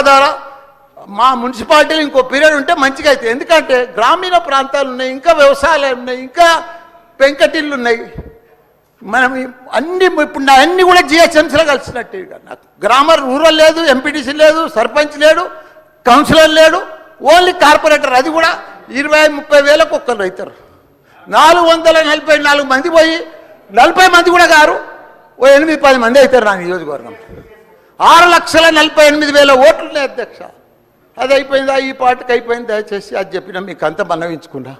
ద్వారా మా మున్సిపాలిటీలో ఇంకో పీరియడ్ ఉంటే మంచిగా అవుతుంది. ఎందుకంటే గ్రామీణ ప్రాంతాలు ఉన్నాయి, ఇంకా వ్యవసాయాలు ఉన్నాయి, ఇంకా పెంకటిళ్ళు ఉన్నాయి. మనం అన్ని ఇప్పుడు నా అన్ని కూడా జిహెచ్ఎంసీలో కలిసినట్టు. నాకు గ్రామర్ రూరల్ లేదు, ఎంపీటీసీ లేదు, సర్పంచ్ లేడు, కౌన్సిలర్ లేడు, ఓన్లీ కార్పొరేటర్. అది కూడా 20-30 వేలకు ఒక్కరు అవుతారు. 444 మంది పోయి 40 మంది కూడా గారు 8-10 మంది అవుతారు నా నియోజకవర్గం. 6,48,000 ఓట్లు ఉన్నాయి అధ్యక్ష. అది అయిపోయిందా? ఈ పార్టీకి అయిపోయింది. దయచేసి అది చెప్పినా మీకు అంత మనవించుకున్నా.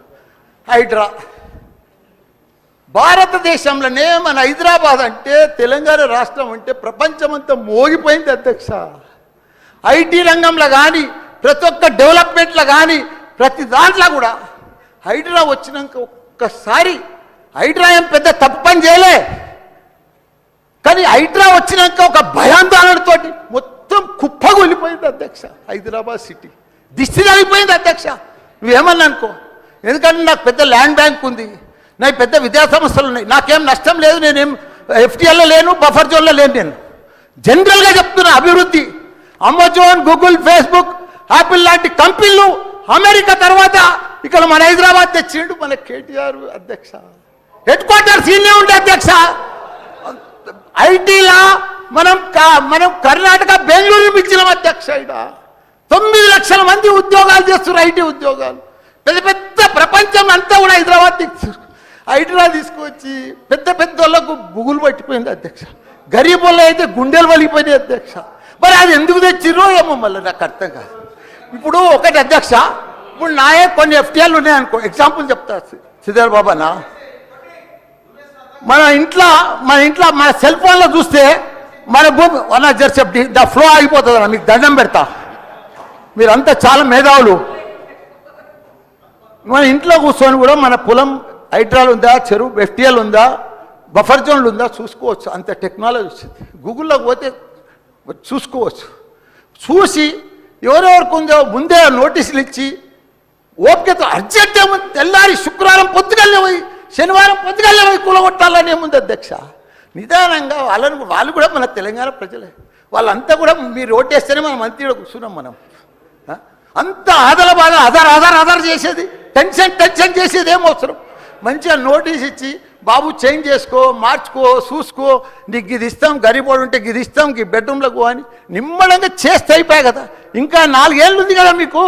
హైడ్రా భారతదేశంలోనే మన హైదరాబాద్ అంటే, తెలంగాణ రాష్ట్రం అంటే ప్రపంచమంతా మోగిపోయింది అధ్యక్ష. ఐటీ రంగంలో కానీ, ప్రతి ఒక్క డెవలప్మెంట్లో కానీ, ప్రతి దాంట్లో కూడా హైడ్రా వచ్చినాక ఒక్కసారి హైడ్రా ఏం పెద్ద తప్పు పని చేయలే, కానీ హైడ్రా వచ్చినాక ఒక భయాందోళనతో మొత్తం కుప్పగొలిపోయింది అధ్యక్ష. హైదరాబాద్ సిటీ దిష్టి తగిలిపోయింది అధ్యక్ష. నువ్వేమన్నా అనుకో, ఎందుకంటే నాకు పెద్ద ల్యాండ్ బ్యాంక్ ఉంది, నాకు పెద్ద విద్యా సంస్థలు ఉన్నాయి, నాకేం నష్టం లేదు, నేనేం ఎఫ్టీఎల్లో లేను, బఫర్ జోన్లో లేను. నేను జనరల్గా చెప్తున్నా, అభివృద్ధి అమెజాన్, గూగుల్, ఫేస్బుక్, యాపిల్ లాంటి కంపెనీలు అమెరికా తర్వాత ఇక్కడ మన హైదరాబాద్ తెచ్చిండు మన కేటీఆర్ అధ్యక్ష. హెడ్ క్వార్టర్స్ ఈయనే ఉండే అధ్యక్ష. ఐటీలా మనం కర్ణాటక బెంగళూరు పిలిచినాం అధ్యక్ష. ఇక్కడ 9 లక్షల మంది ఉద్యోగాలు చేస్తున్నారు, ఐటీ ఉద్యోగాలు. పెద్ద పెద్ద ప్రపంచం అంతా కూడా హైదరాబాద్ హైడ్రా తీసుకువచ్చి పెద్ద పెద్ద వాళ్ళకు బుగులు పట్టిపోయింది అధ్యక్ష. గరీబ్ వాళ్ళు అయితే గుండెలు వలిగిపోయినాయి అధ్యక్ష. మరి అది ఎందుకు తెచ్చిర్రో ఏమో మళ్ళీ నాకు అర్థం కాదు. ఇప్పుడు ఒకటి అధ్యక్ష, ఇప్పుడు నాయే కొన్ని ఎఫ్టీఎల్ ఉన్నాయనుకో, ఎగ్జాంపుల్ చెప్తా శ్రీధర్ బాబానా. మన ఇంట్లో మన సెల్ ఫోన్లో చూస్తే మన భూమి వన్ జర్సెప్టి ద ఫ్లో ఆగిపోతుంది అన్న. మీకు దండం పెడతా, మీరంతా చాలా మేధావులు. మన ఇంట్లో కూర్చొని కూడా మన పొలం హైడ్రాల్ ఉందా, చెరువు ఎఫ్టీఎల్ ఉందా, బఫర్ జోన్లు ఉందా చూసుకోవచ్చు. అంత టెక్నాలజీ వచ్చింది. గూగుల్లోకి పోతే చూసుకోవచ్చు. చూసి ఎవరెవరికి ఉందో ముందే నోటీసులు ఇచ్చి ఓపికతో అర్జెంట్ ఏముంది, తెల్లారి శుక్రవారం పొద్దుగల్లే పోయి శనివారం పొద్దుగల్లే పోయి కూలగొట్టాలని ఏముంది అధ్యక్ష. నిదానంగా వాళ్ళు కూడా మన తెలంగాణ ప్రజలే. వాళ్ళంతా కూడా మీరు ఓటేస్తేనే మనం మంత్రిలో కూర్చున్నాం. మనం అంత ఆదల బాగా ఆధార్ చేసేది, టెన్షన్ చేసేది ఏం అవసరం. మంచిగా నోటీస్ ఇచ్చి బాబు చేంజ్ చేసుకో, మార్చుకో, చూసుకో, నీకు ఇది ఇస్తాం, గరీబోడు ఉంటే ఇది ఇస్తాం, ఈ బెడ్రూమ్లకు అని నిమ్మడంగా చేస్తే అయిపోయాయి కదా. ఇంకా 4 ఏళ్ళు ఉంది కదా మీకు.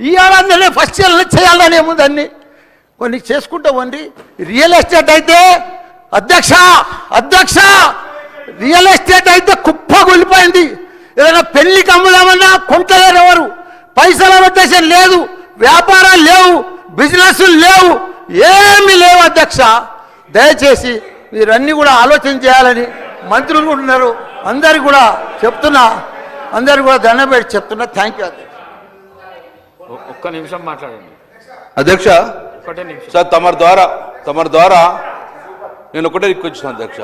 ఈ ఏడాదిలో ఫస్ట్ ఇయర్లో చేయాలని ఏముంది, అన్నీ కొన్ని చేసుకుంటా వండి. రియల్ ఎస్టేట్ అయితే అధ్యక్ష రియల్ ఎస్టేట్ అయితే కుప్పగొలిపోయింది. ఏదైనా పెళ్లికి అమ్ముదామన్నా కొంటలేరు ఎవరు, పైసల రొటేషన్ లేదు, వ్యాపారాలు లేవు, బిజినెస్లు లేవు, ఏమీ లేవు అధ్యక్ష. దయచేసి మీరన్నీ కూడా ఆలోచన చేయాలని మంత్రులు కూడా ఉన్నారు. అందరికి కూడా చెప్తున్నా, అందరికి కూడా దండం పెట్టి చెప్తున్నా. థ్యాంక్ యూ అధ్యక్ష. ఒక్క నిమిషం మాట్లాడండి అధ్యక్ష. సార్ తమరి ద్వారా నేను ఒకటే రిక్వెస్ట్ చేస్తాను అధ్యక్ష.